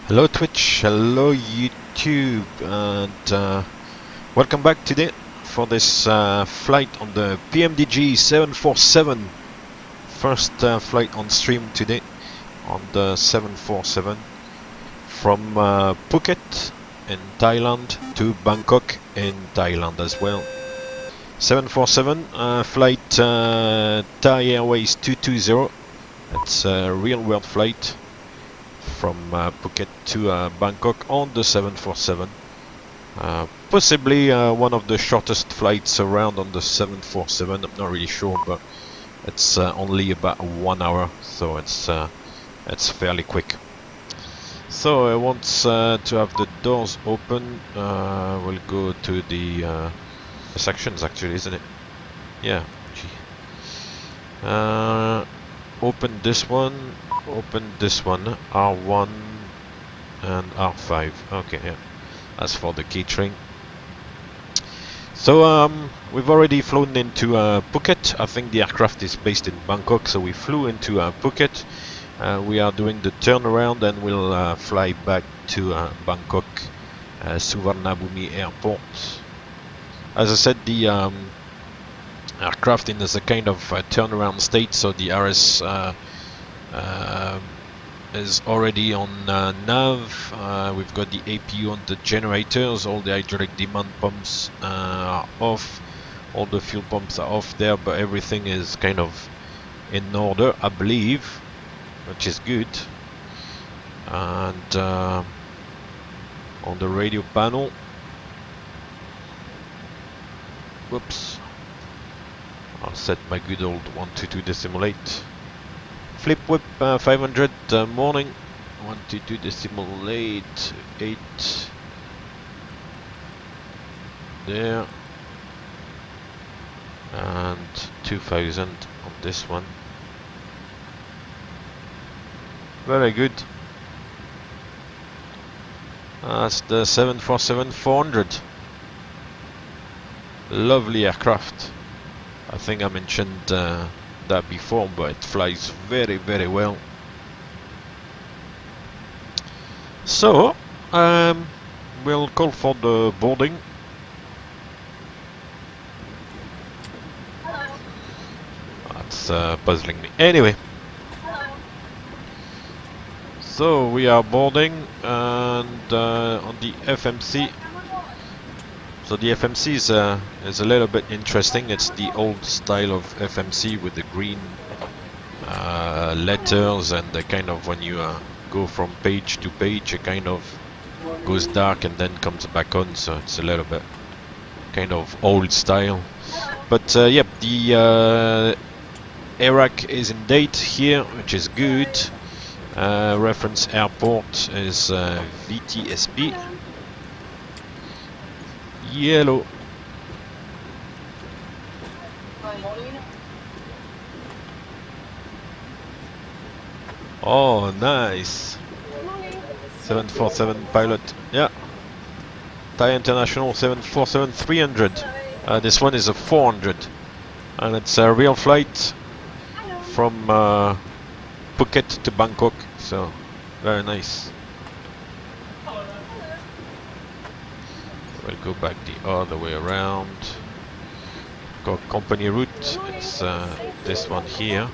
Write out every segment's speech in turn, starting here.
Hello Twitch, hello YouTube, and welcome back today for this flight on the PMDG 747. First flight on stream today on the 747 from Phuket in Thailand to Bangkok in Thailand as well. 747 flight Thai Airways 220. It's a real world flight from Phuket to Bangkok on the 747. Possibly one of the shortest flights around on the 747. I'm not really sure, but it's only about 1 hour, so it's fairly quick. So I want to have the doors open. We'll go to the sections, actually, isn't it? Yeah. Open this one. Open this one, R1 and R5. Okay, yeah. As for the keystring. So we've already flown into Phuket. I think the aircraft is based in Bangkok, so we flew into Phuket. We are doing the turnaround and we'll fly back to Bangkok Suvarnabhumi Airport. As I said, the aircraft is a kind of turnaround state, so the RS is already on nav. We've got the APU on the generators, all the hydraulic demand pumps are off, all the fuel pumps are off there, but everything is kind of in order, I believe, which is good. And on the radio panel, whoops, I'll set my good old 122.8. Flip whip 500 morning 122.8 8 there, and 2000 on this one. Very good. That's the 747-400. Lovely aircraft. I think I mentioned that before, but it flies very, very well. So we'll call for the boarding. That's puzzling me. Anyway, so we are boarding, and on the FMC. So the FMC is a little bit interesting. It's the old style of FMC with the green letters, and the kind of, when you go from page to page, it kind of goes dark and then comes back on. So it's a little bit kind of old style. But yeah, the Iraq is in date here, which is good. Reference airport is VTSP. Yellow. Oh, nice. 747 pilot. Yeah. Thai International 747-300. This one is a 400, and it's a real flight from Phuket to Bangkok. So very nice. We'll go back the other way around. Got company route. It's this one here.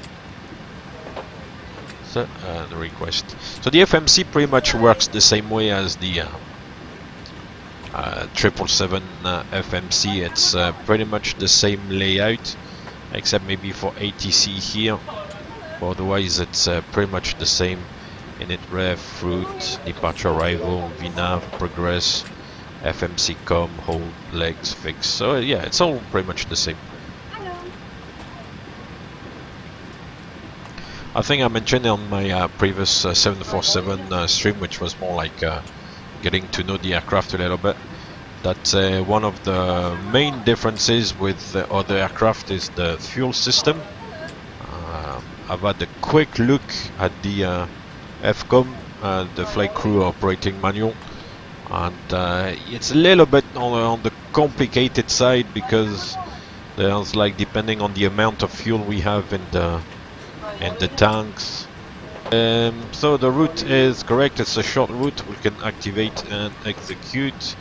So the request. So the FMC pretty much works the same way as the 777 FMC. It's pretty much the same layout, except maybe for ATC here. But otherwise, it's pretty much the same. Init ref, route, departure arrival, VNAV, progress, FMC com, hold, legs, fix. So yeah, it's all pretty much the same. I think I mentioned on my previous 747 stream, which was more like getting to know the aircraft a little bit, that one of the main differences with the other aircraft is the fuel system. I've had a quick look at the FCOM, the flight crew operating manual, and it's a little bit on the complicated side, because there's, like, depending on the amount of fuel we have in the tanks, So the route is correct, it's a short route, we can activate and execute.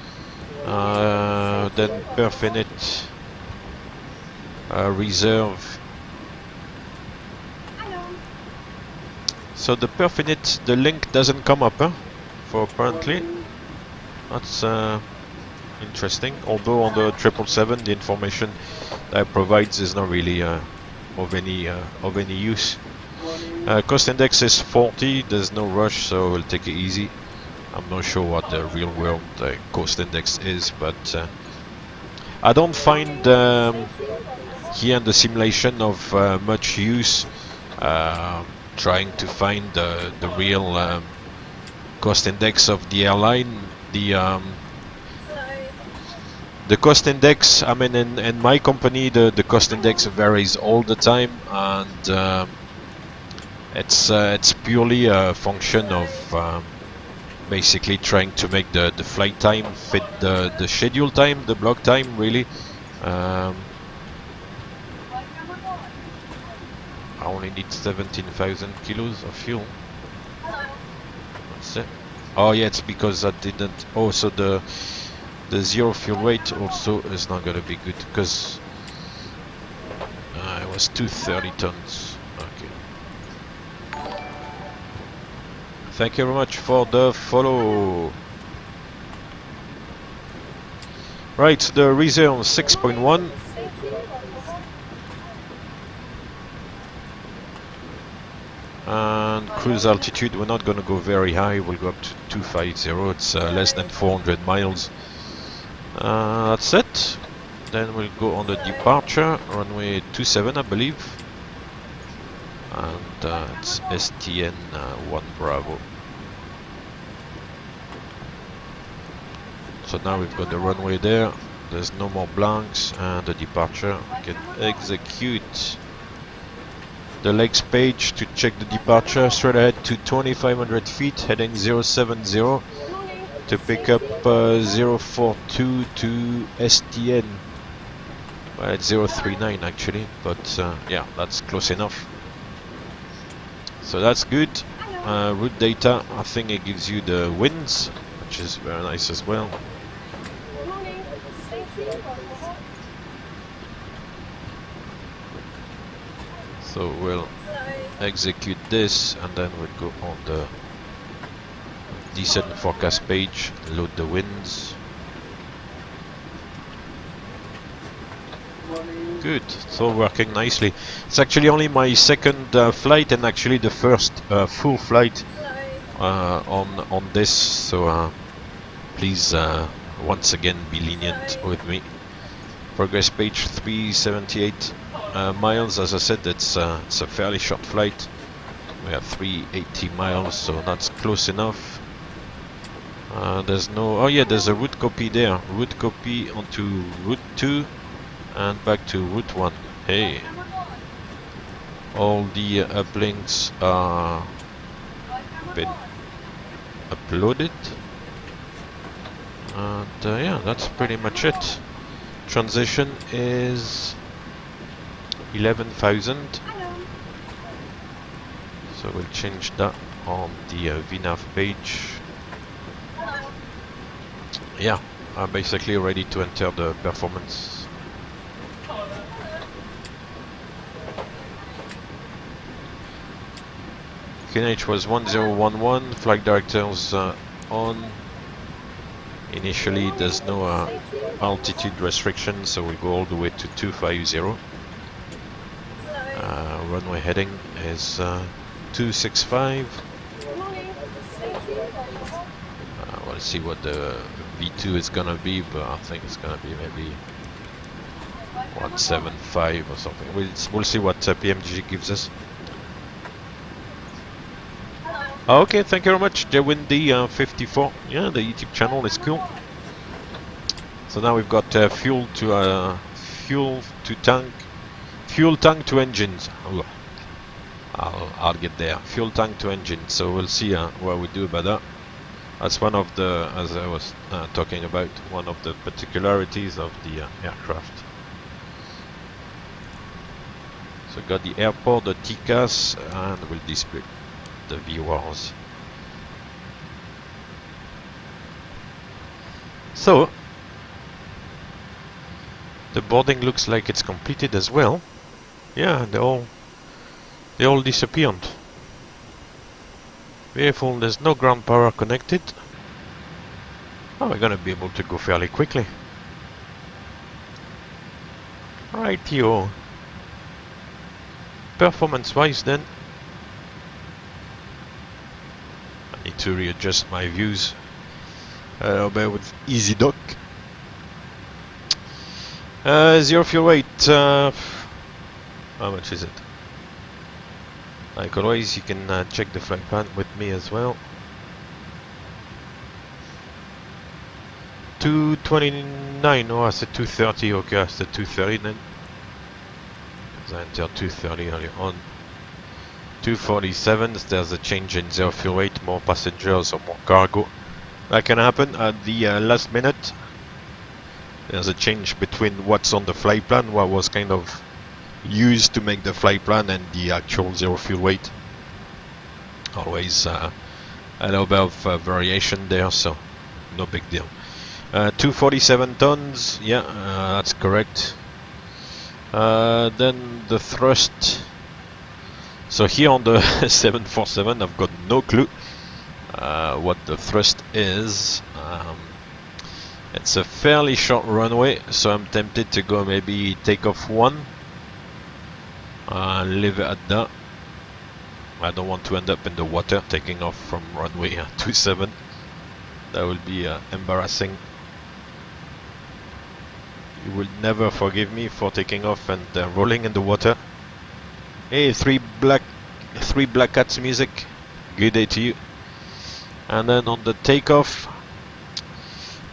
Then perfinite reserve. So the perfinite, the link doesn't come up, for apparently. That's interesting, although on the 777 the information that it provides is not really of any use. Cost index is 40, there's no rush, so we'll take it easy. I'm not sure what the real world cost index is, but I don't find here in the simulation of much use trying to find the real cost index of the airline. The cost index, I mean, in my company, the cost index varies all the time, and it's purely a function of basically trying to make the flight time fit the schedule time, the block time, really. I only need 17,000 kilos of fuel. That's it. Oh yeah, it's because I didn't. Oh, so the zero fuel weight also is not gonna be good because it was 230 tons. Okay. Thank you very much for the follow. Right, the reserve 6.1. And cruise altitude, we're not going to go very high, we'll go up to 250, it's less than 400 miles. That's it. Then we'll go on the departure, runway 27 I believe. And it's STN 1 Bravo. So now we've got the runway there, there's no more blanks, and the departure, we can execute. The legs page to check the departure, straight ahead to 2500 feet, heading 070 to pick up 042 to STN. Well, it's 039 actually, but yeah, that's close enough. So that's good. Route data, I think it gives you the winds, which is very nice as well. So we'll execute this and then we'll go on the descent forecast page, load the winds. Good, it's all working nicely. It's actually only my second flight and actually the first full flight on this, so please once again be lenient with me. Progress page 378 miles. As I said, it's a fairly short flight. We have 380 miles, so that's close enough. There's no. Oh yeah, there's a route copy there. Route copy onto route 2 and back to route 1. Hey, all the uplinks are been uploaded, and yeah, that's pretty much it. Transition is 11,000. So we'll change that on the VNAV page. Yeah, I'm basically ready to enter the performance. QNH was 1011, flight directors on. Initially there's no altitude restriction, so we go all the way to 250. Runway heading is 265. We'll see what the V2 is gonna be, but I think it's gonna be maybe 175 or something. We'll see what PMDG gives us. Okay, thank you very much, JWindy54. Yeah, the YouTube channel is cool. So now we've got fuel tank to engines. Ooh, I'll get there. Fuel tank to engine. So we'll see what we do about that. That's one of the, as I was talking about, one of the particularities of the aircraft. So got the airport, the TCAS, and we'll display. the viewers. So the boarding looks like it's completed as well. Yeah, they all disappeared. Beautiful. There's no ground power connected. Oh, we're gonna be able to go fairly quickly. Rightio. Performance-wise, then, I need to readjust my views. Bear with Easy Dock. Zero fuel weight. How much is it? Like always, you can check the flight plan with me as well. 229. Oh, I said 230. Okay, I said 230 then. Because I entered 230 earlier on. 247. There's a change in zero fuel weight, more passengers or more cargo. That can happen at the last minute. There's a change between what's on the flight plan, what was kind of used to make the flight plan, and the actual zero fuel weight. Always a little bit of variation there, so no big deal. 247 tons, yeah, that's correct. Then the thrust. So here on the 747, I've got no clue what the thrust is. It's a fairly short runway, so I'm tempted to go maybe takeoff 1. Leave it at that. I don't want to end up in the water taking off from runway 27. That will be embarrassing. You will never forgive me for taking off and rolling in the water. Hey, three black cats music. Good day to you. And then on the takeoff,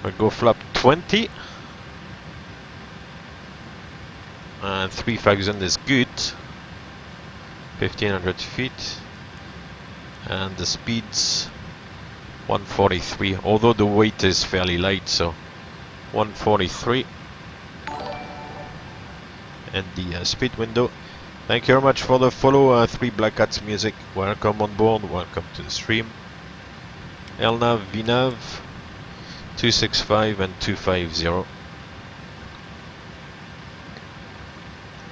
I go flap 20. And 3000 is good. 1500 feet. And the speed's 143. Although the weight is fairly light, so 143. And the speed window. Thank you very much for the follow, 3 Black Cats music. Welcome on board, welcome to the stream. LNAV, VNAV, 265 and 250.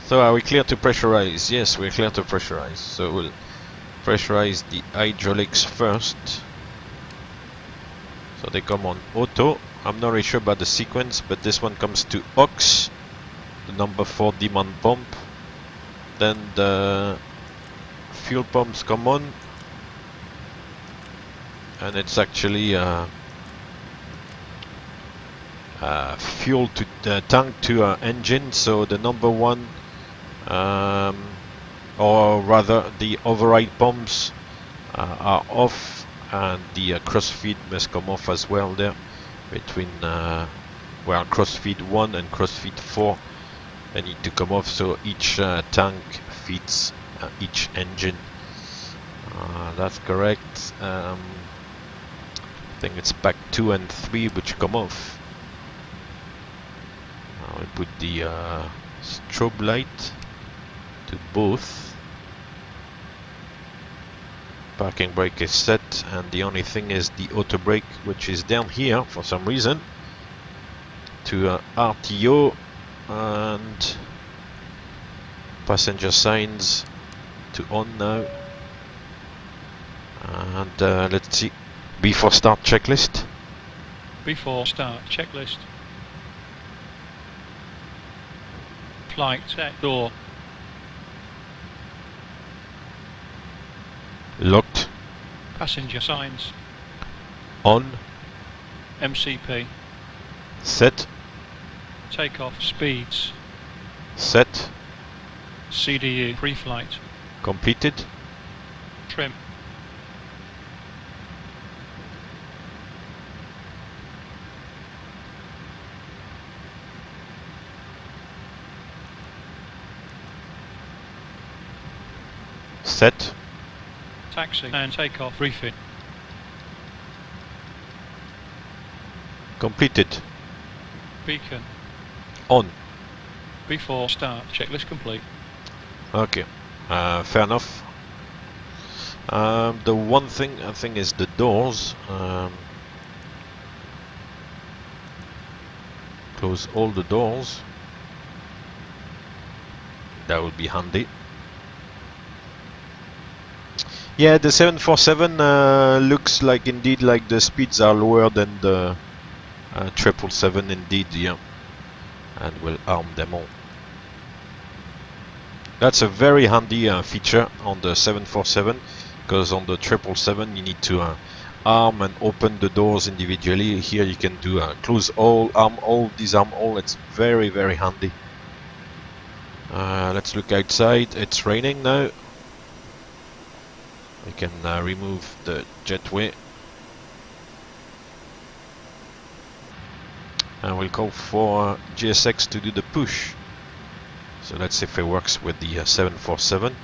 So are we clear to pressurize? Yes, we're clear to pressurize. So we'll pressurize the hydraulics first. So they come on auto. I'm not really sure about the sequence, but this one comes to aux, the number 4 demand pump. Then the fuel pumps come on, and it's actually fuel to the tank to engine. So the number 1, or rather the override pumps are off, and the crossfeed must come off as well there between well, crossfeed 1 and crossfeed 4. They need to come off, so each tank feeds each engine. That's correct. I think it's pack 2 and 3 which come off. We put the strobe light to both. Parking brake is set, and the only thing is the auto brake, which is down here for some reason, to RTO. And passenger signs to on now. And let's see. Before start checklist. Before start checklist. Flight set door. Locked. Passenger signs. On. MCP. Set. Takeoff speeds. Set. CDU pre-flight. Completed. Trim. Set. Taxi and takeoff refit. Completed. Beacon. On. Before start checklist complete. Okay. Fair enough. The one thing I think is the doors. Close all the doors. That would be handy. Yeah, the 747 looks like indeed like the speeds are lower than the 777 indeed, yeah. And we'll arm them all. That's a very handy feature on the 747, because on the 777 you need to arm and open the doors individually. Here you can do close all, arm all, disarm all. It's very, very handy. Let's look outside. It's raining now. We can remove the jetway. And we'll call for GSX to do the push. So let's see if it works with the 747.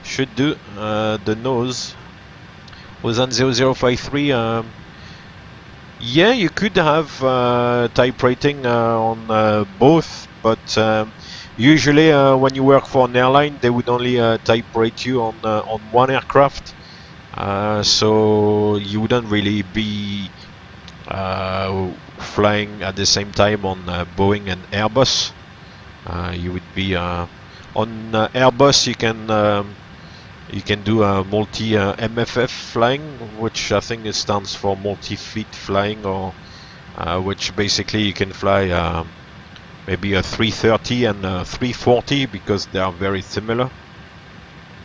Should do. The nose was on 0053. Yeah, you could have type rating on both, but usually when you work for an airline, they would only type rate you on one aircraft. So you wouldn't really be flying at the same time on Boeing and Airbus. You would be on Airbus. You can do a multi MFF flying, which I think it stands for multi-fleet flying, or which basically you can fly maybe a 330 and a 340 because they are very similar.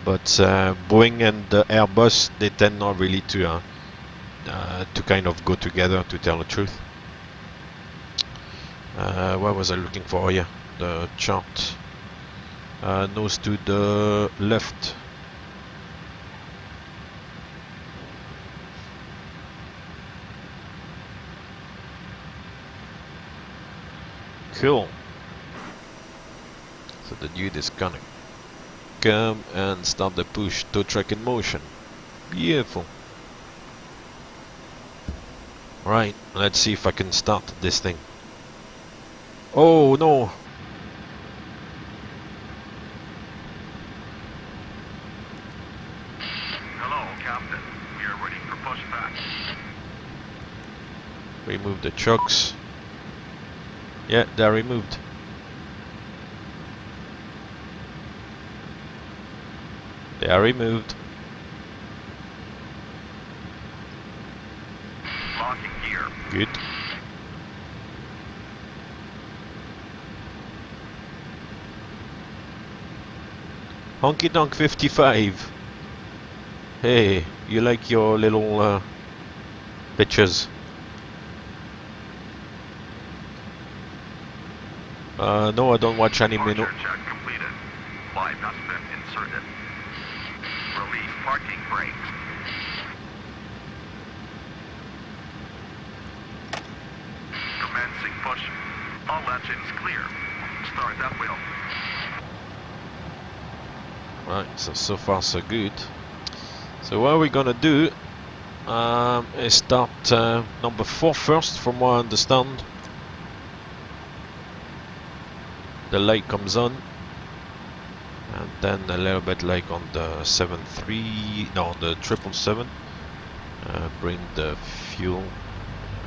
But Boeing and Airbus, they tend not really to kind of go together, to tell the truth. What was I looking for? Yeah, the chart. Nose to the left. Cool. So the dude is gonna come and start the push. Tow truck in motion. Beautiful. Right, let's see if I can start this thing. Oh no! Hello, Captain. We are ready for pushback. Remove the trucks. Yeah, they're removed. They are removed. Locking gear. Good. Honky Donk 55. Hey, you like your little pictures? No, I don't watch anime. No. Departure check completed. Live has been inserted. Release parking brakes. Commencing push. All engines clear. Start at will. Right, so far so good. So what we're gonna do is start number 4 first, from what I understand. The light comes on, and then a little bit like on the 73, no, on the 777. Bring the fuel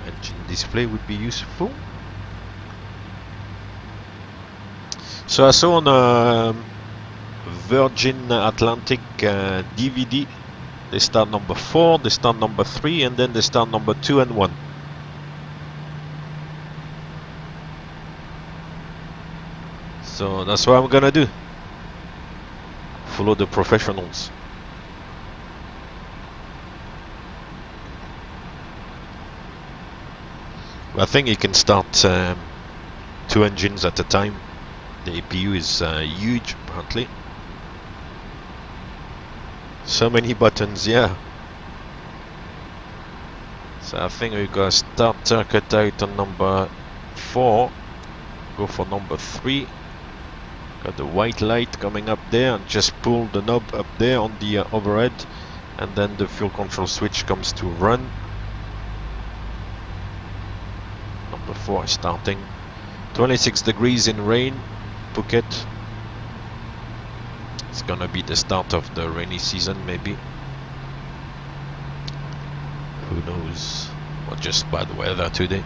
engine display would be useful. So I saw on Virgin Atlantic DVD, they start number 4, they start number 3, and then they start number 2 and 1. So that's what I'm gonna do. Follow the professionals. I think you can start 2 engines at a time. The APU is huge, apparently. So many buttons, yeah. So I think we gotta start circuit out on number 4. Go for number 3. Got the white light coming up there, and just pull the knob up there on the overhead, and then the fuel control switch comes to run. Number 4 is starting. 26 degrees in rain, Phuket. It's gonna be the start of the rainy season, maybe. knows? Or just bad weather today.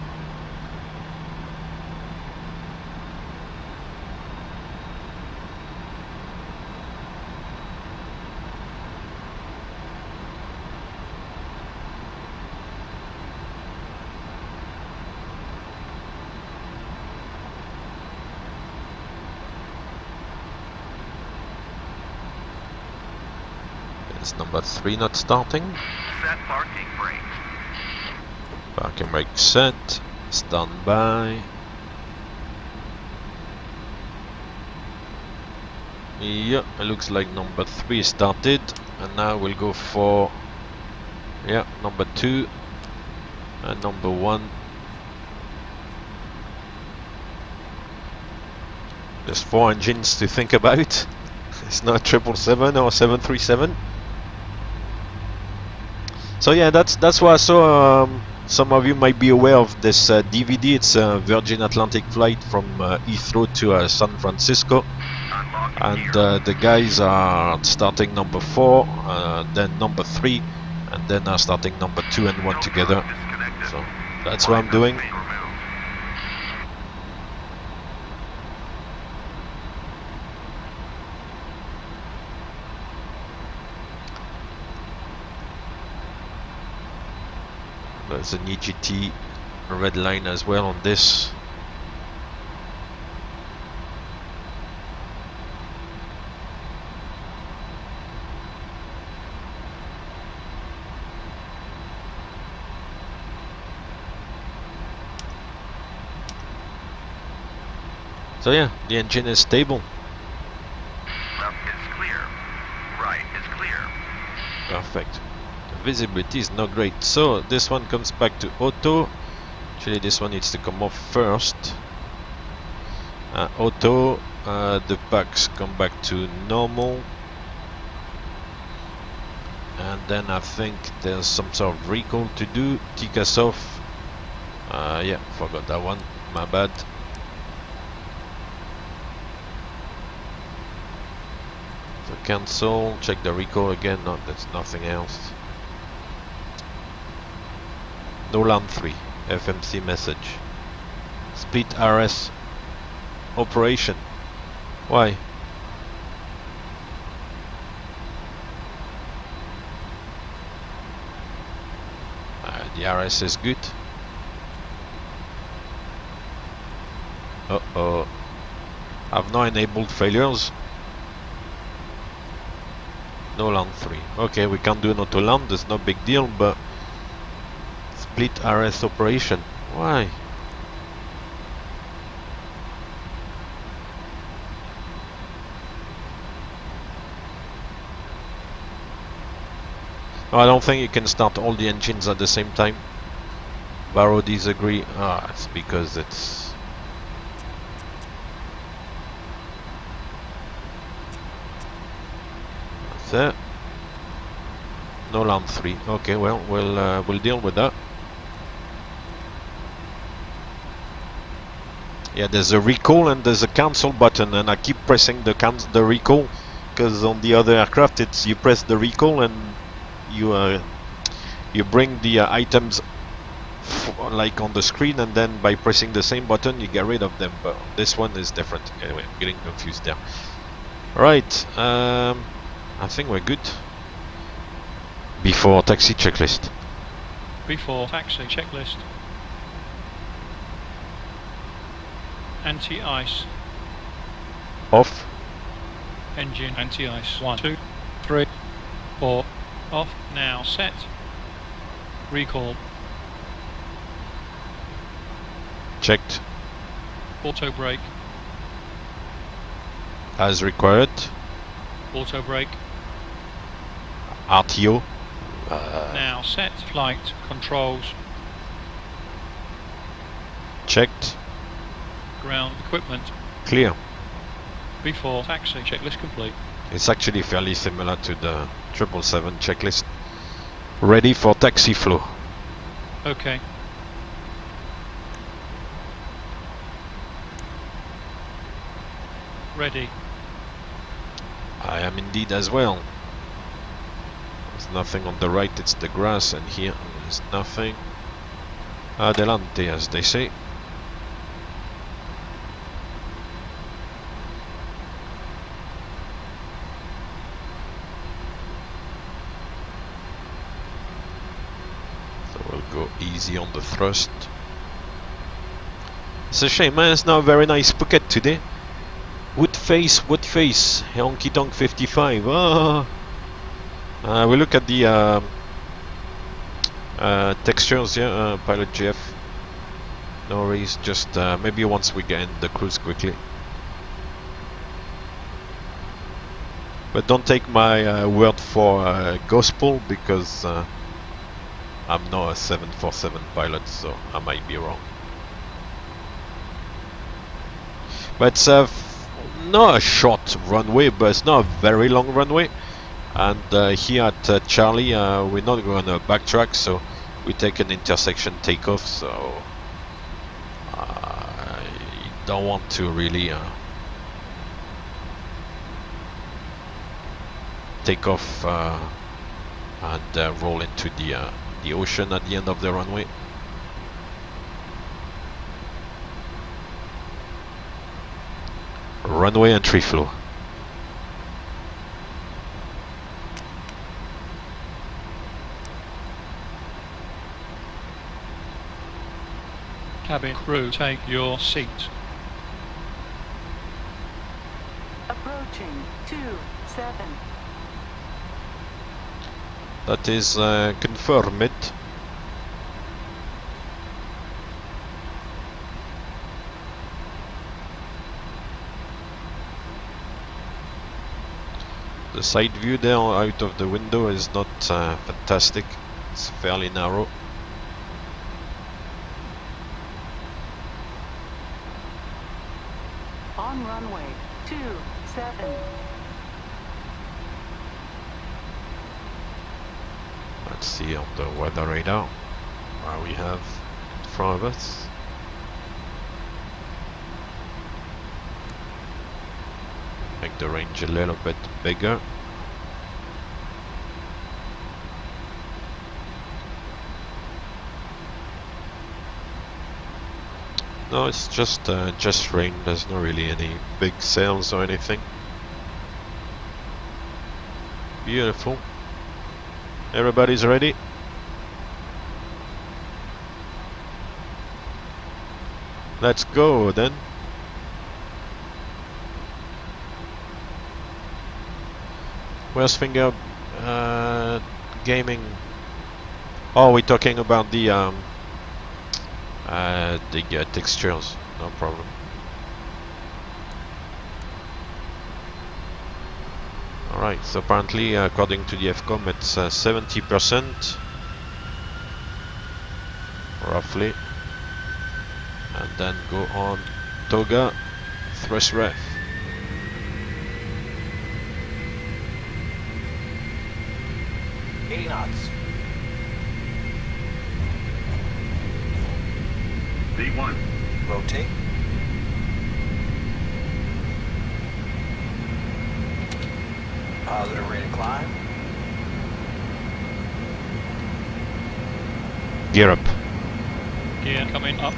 Is number 3 not starting? Set parking brake. Parking brake set. Stand by. Yeah, it looks like number 3 started, and now we'll go for number 2 and number 1. There's 4 engines to think about. It's not 777 or 737. So yeah, that's why I saw. Some of you might be aware of this DVD. It's a Virgin Atlantic flight from Heathrow to San Francisco, and the guys are starting number 4, then number 3, and then are starting number 2 and 1 together. So that's what I'm doing. There's an EGT red line as well on this. So yeah, the engine is stable. Left is clear. Right is clear. Perfect. Visibility is not great, so this one comes back to auto. Actually, this one needs to come off first. Auto. The packs come back to normal, and then I think there's some sort of recall to do. TCAS off. Yeah, forgot that one. My bad. So cancel. Check the recall again. No, there's nothing else. No land 3, FMC message. Split RS operation. Why? The RS is good. Uh-oh. I've now enabled failures. No land 3. Okay, we can't do an auto land, there's no big deal, but split RS operation. Why? Oh, I don't think you can start all the engines at the same time. Barrow disagree. It's because it's... That's it. No land 3. Okay, well, we'll deal with that. Yeah, there's a recall and there's a cancel button, and I keep pressing the recall because on the other aircraft it's you press the recall and you bring the items like on the screen, and then by pressing the same button you get rid of them. But this one is different. Anyway, I'm getting confused there. Right, I think we're good. Before taxi checklist. Before taxi checklist. Anti-ice. Off. Engine anti-ice. 1, 2, 3, 4. Off. Now set. Recall. Checked. Auto brake. As required. Auto brake. RTO. Now set. Flight controls. Checked. Ground equipment. Clear. Before taxi checklist complete. It's actually fairly similar to the 777 checklist. Ready for taxi flow. Okay. Ready. I am indeed as well. nothing on the right, it's the grass, and here there's nothing. Adelante, as they say. So we'll go easy on the thrust. It's a shame, man, it's not a very nice Phuket today. Wood face, honky tonk 55. Oh. We look at the textures here, pilot GF. No worries, just maybe once we get in the cruise quickly. But don't take my word for gospel, because I'm not a 747 pilot, so I might be wrong. But it's not a short runway, but it's not a very long runway. And here at Charlie, we're not going to backtrack, so we take an intersection takeoff. So I don't want to really take off and roll into the ocean at the end of the runway. Runway entry flow. Cabin crew, take your seat. Approaching 27. That is confirmed. The side view there out of the window is not fantastic. It's fairly narrow. On runway 27. Let's see on the weather radar what we have in front of us. Make the range a little bit bigger. No, it's just rain. There's not really any big sails or anything. Beautiful. Everybody's ready? Let's go then. Where's Finger Gaming? Oh, we're talking about the textures. No problem. Alright, so apparently according to the FCOM it's 70% roughly, and then go on Toga, thrust ref. knots. V1. Rotate. Positive rate of climb. Gear up. Gear coming up.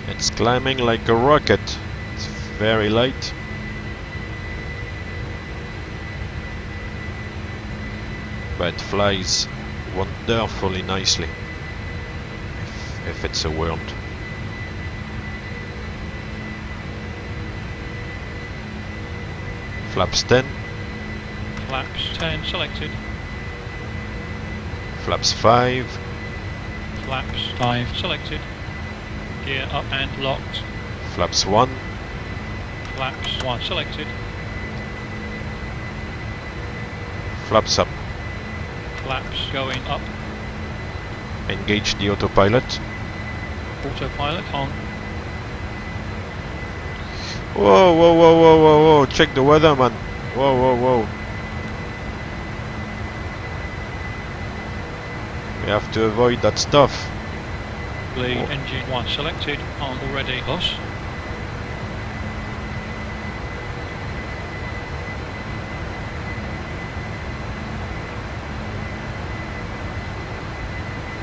It's climbing like a rocket. It's very light. But it flies wonderfully nicely. If it's a word. Flaps 10. Flaps 10 selected. Flaps 5. Flaps 5 selected. Gear up and locked. Flaps 1. Flaps 1 selected. Flaps up. Flaps going up. Engage the autopilot. Autopilot on. Whoa, whoa, whoa, whoa, whoa, whoa! Check the weather, man. Whoa, whoa, whoa! We have to avoid that stuff. Lead Oh. engine 1 selected on already. Bus.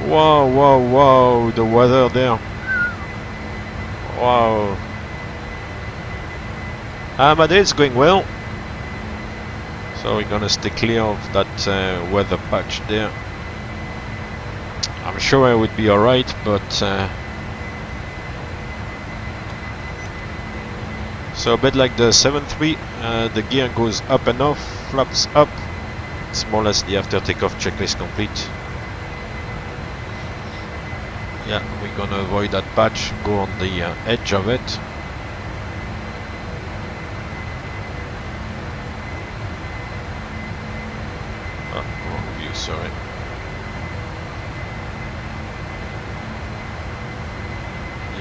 Wow, wow, wow! The weather there. Wow. My day is going well. So we're gonna stay clear of that weather patch there. I'm sure I would be alright, but so a bit like the 7.3, the gear goes up and off, flaps up. It's more or less the after takeoff checklist complete. Yeah, we're gonna avoid that patch, go on the edge of it. Oh, wrong view, sorry.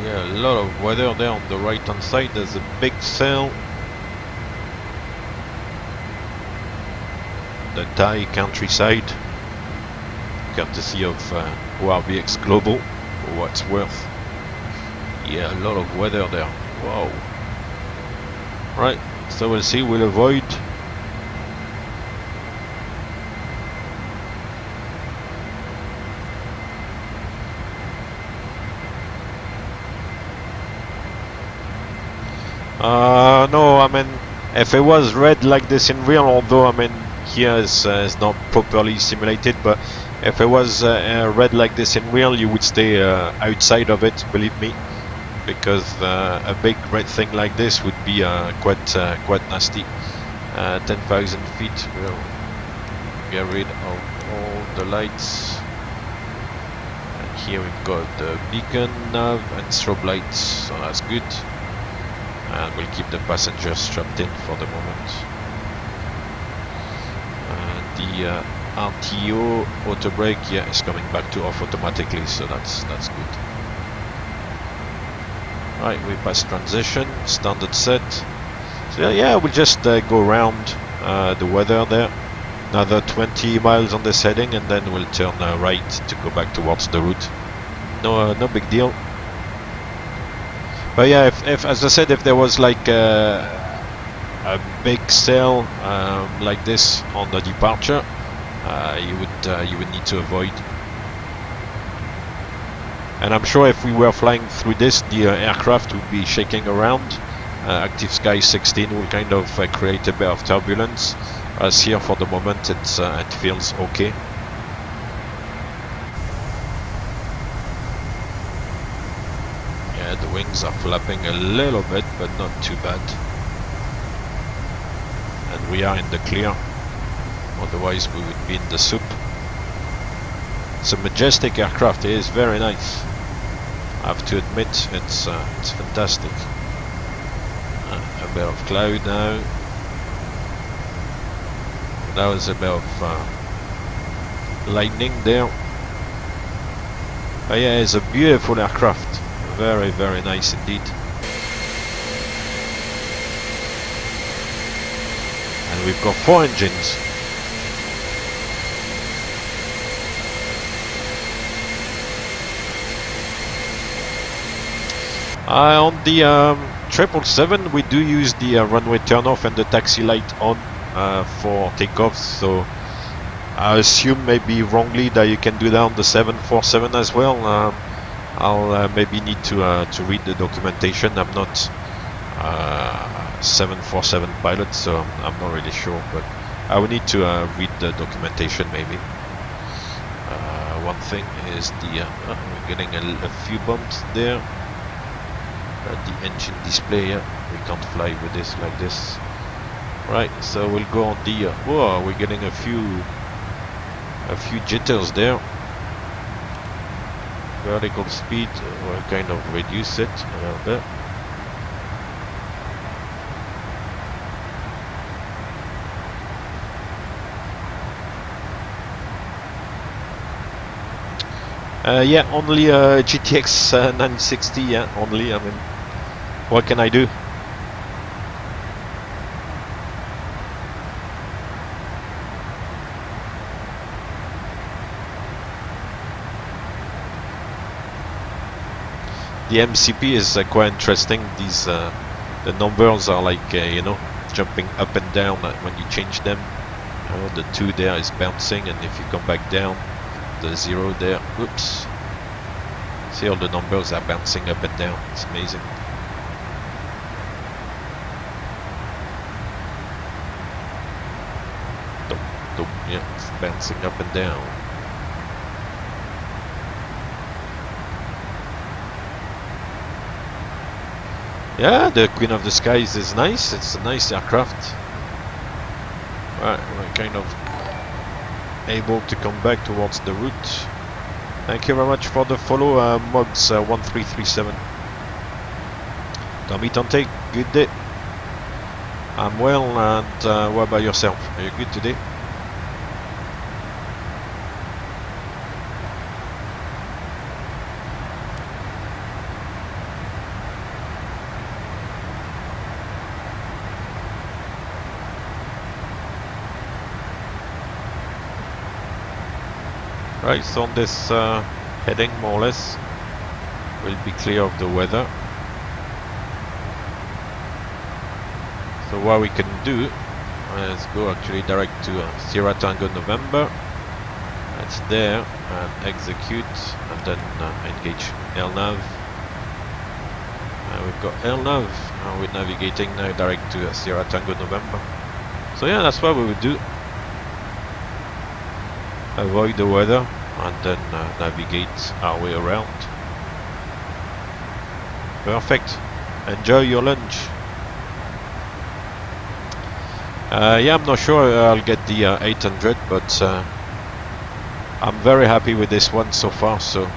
Yeah, a lot of weather there on the right hand side. There's a big sail. The Thai countryside, courtesy of ORBX Global, for what it's worth. Yeah, a lot of weather there. Wow. Right, so we'll see, we'll avoid. No, I mean, if it was red like this in real, although I mean here is not properly simulated, but if it was red like this in real, you would stay outside of it, believe me, because a big red thing like this would be quite nasty. 10,000 feet will get rid of all the lights. And here we've got the beacon, nav, and strobe lights, so that's good. And we'll keep the passengers strapped in for the moment. The RTO auto brake, yeah, is coming back to off automatically, so that's good. Right, we pass transition, standard set. So yeah, we'll just go around the weather there. Another 20 miles on this heading, and then we'll turn right to go back towards the route. No big deal. But yeah, if as I said, if there was like a big sail like this on the departure, you would need to avoid. And I'm sure if we were flying through this, the aircraft would be shaking around. Active Sky 16 will kind of create a bit of turbulence. As here for the moment, it feels okay. Yeah, the wings are flapping a little bit, but not too bad. And we are in the clear. Otherwise, we would be in the soup. It's a majestic aircraft. It is very nice. I have to admit, it's fantastic. A bit of cloud now. That was a bit of lightning there. But yeah, it's a beautiful aircraft. Very, very nice indeed. And we've got 4 engines. On the 777, we do use the runway turnoff and the taxi light on for takeoff, so I assume maybe wrongly that you can do that on the 747 as well. I'll maybe need to read the documentation. I'm not 747 pilot, so I'm not really sure, but I will need to read the documentation maybe. One thing is the we're getting a few bumps there. The engine display, yeah, we can't fly with this like this. Right, so we'll go on the whoa, we're getting a few jitters there. Vertical speed, we'll kind of reduce it a little bit. Yeah, only GTX 960. Yeah, only. I mean, what can I do? The MCP is quite interesting. These the numbers are like you know, jumping up and down when you change them. The 2 there is bouncing, and if you come back down, the 0 there, oops. See, all the numbers are bouncing up and down. It's amazing. Yeah, it's bouncing up and down. Yeah, the Queen of the Skies is nice. It's a nice aircraft. Right, we're kind of able to come back towards the route. Thank you very much for the follow, Mugs 1337. Tommy Tante, good day. I'm well, and what about yourself? Are you good today? Right, so on this heading, more or less, we'll be clear of the weather. So what we can do, let's go actually direct to Sierra Tango November. That's there, and execute, and then engage LNAV. We've got LNAV, and we're navigating now direct to Sierra Tango November. So yeah, that's what we would do. Avoid the weather, and then navigate our way around. Perfect. Enjoy your lunch. Yeah, I'm not sure I'll get the 800, but I'm very happy with this one so far. So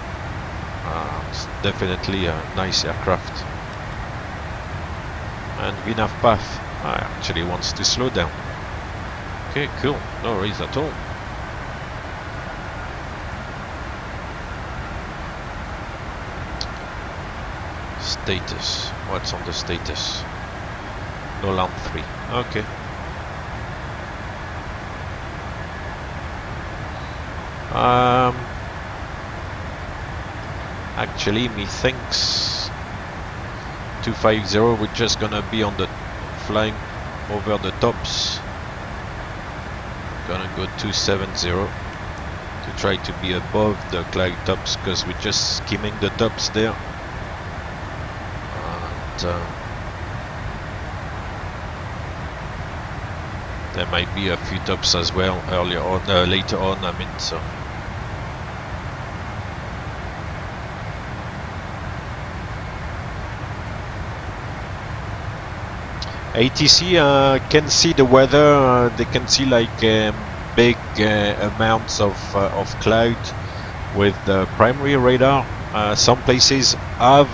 it's definitely a nice aircraft. And VNAV path actually wants to slow down. Okay, cool. No worries at all. Status. What's on the status? No land 3. Okay. Actually, methinks 250. We're just gonna be on the flying over the tops. Gonna go 270 to try to be above the cloud tops, because we're just skimming the tops there. There might be a few tops as well earlier on, later on. I mean, so. ATC can see the weather. They can see like big amounts of cloud with the primary radar. Some places have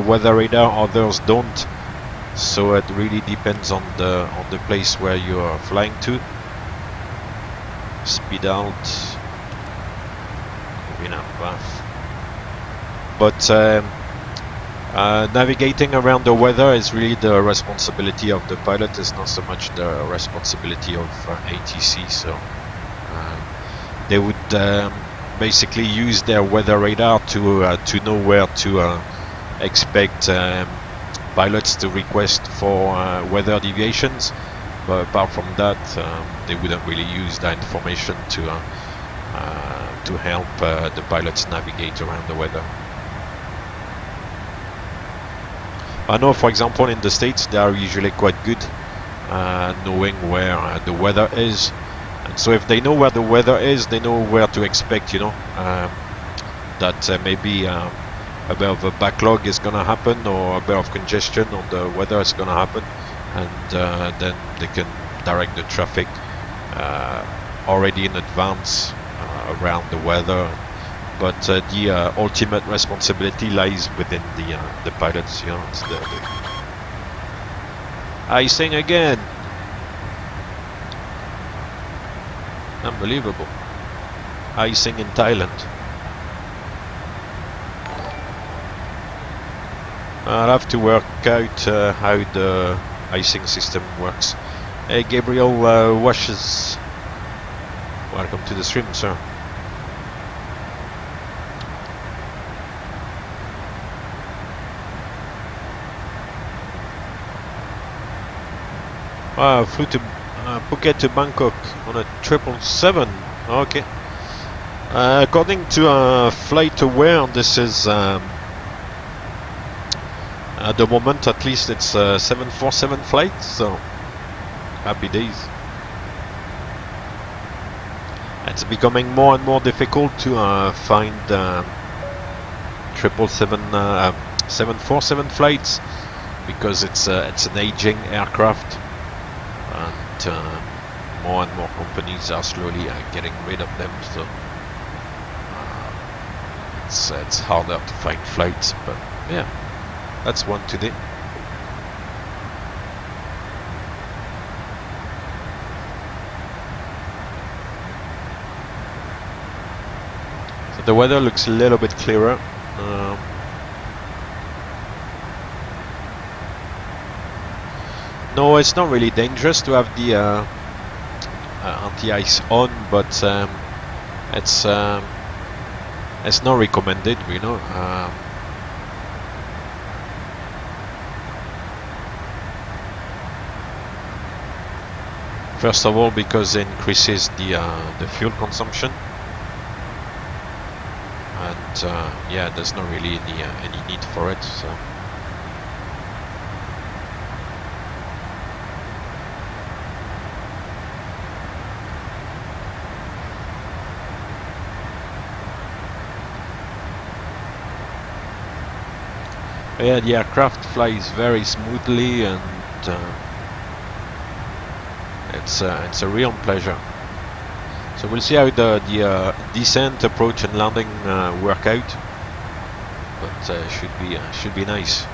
weather radar, others don't. So it really depends on the place where you are flying to. Speed out. Path. But navigating around the weather is really the responsibility of the pilot. It's not so much the responsibility of ATC. So they would basically use their weather radar to know where to expect pilots to request for weather deviations, but apart from that, they wouldn't really use that information to help the pilots navigate around the weather. I know, for example, in the States, they are usually quite good knowing where the weather is, and so if they know where the weather is, they know where to expect, you know, that maybe a bit of a backlog is going to happen, or a bit of congestion on the weather is going to happen, and then they can direct the traffic already in advance around the weather. But the ultimate responsibility lies within the pilots. You know, it's the icing again. Unbelievable. Icing in Thailand. I'll have to work out how the icing system works. Hey, Gabriel Washes. Welcome to the stream, sir. I flew to Phuket to Bangkok on a 777. Okay. According to FlightAware, this is at the moment, at least, it's a 747 flight. So happy days. It's becoming more and more difficult to find 747 flights because it's an aging aircraft, and more and more companies are slowly getting rid of them. So it's harder to find flights, but yeah, that's one today. So the weather looks a little bit clearer. No, it's not really dangerous to have the anti-ice on, but it's not recommended, you know. First of all, because it increases the fuel consumption, and yeah, there's not really any need for it. So. Yeah, the aircraft flies very smoothly, and it's a real pleasure. So we'll see how the descent, approach, and landing work out, but should be nice.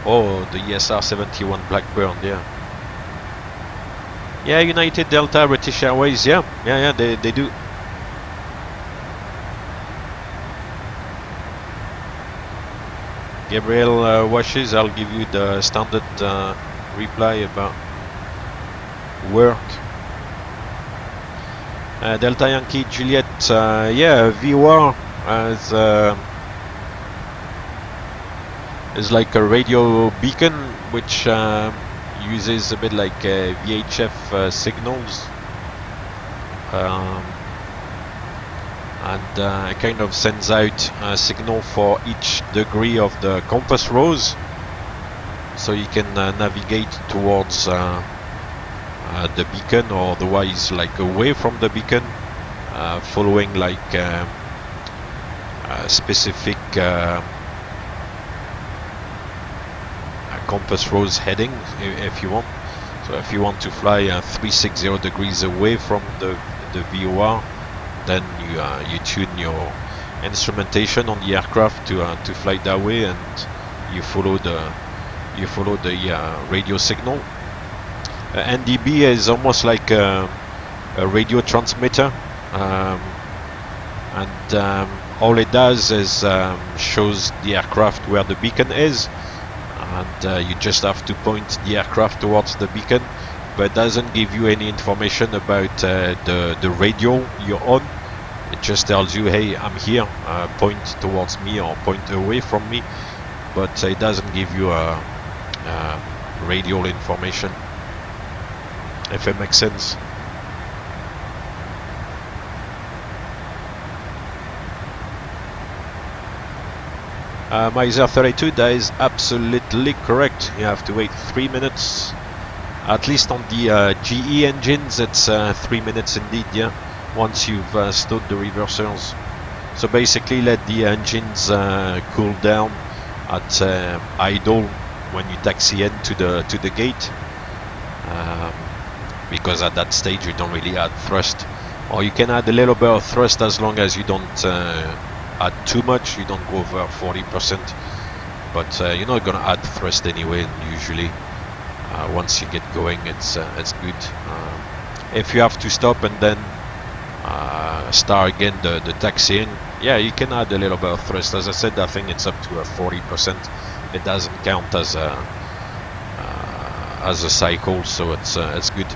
Oh, the ESR-71 Blackbird, yeah. Yeah, United, Delta, British Airways, yeah, they do. Gabriel Washes, I'll give you the standard reply about work. Delta Yankee Juliet, yeah, VOR is like a radio beacon which uses a bit like VHF signals, and kind of sends out a signal for each degree of the compass rose, so you can navigate towards the beacon, or otherwise like away from the beacon, following like a specific compass rose heading if you want. So if you want to fly 360 degrees away from the VOR, then you tune your instrumentation on the aircraft to fly that way, and you follow the radio signal. NDB is almost like a radio transmitter, and all it does is shows the aircraft where the beacon is, and you just have to point the aircraft towards the beacon, but it doesn't give you any information about the radio you're on. It just tells you, hey, I'm here, point towards me or point away from me, but it doesn't give you radial information, if it makes sense. Miser 32, that is absolutely correct. You have to wait 3 minutes, at least on the GE engines. It's 3 minutes indeed, yeah, once you've stowed the reversers. So basically let the engines cool down at idle when you taxi in to the gate, because at that stage you don't really add thrust, or you can add a little bit of thrust as long as you don't add too much. You don't go over 40%, but you're not gonna add thrust anyway, and usually once you get going, it's good. If you have to stop and then start again the taxiing, yeah, you can add a little bit of thrust. As I said, I think it's up to a 40%. It doesn't count as a cycle, so it's good.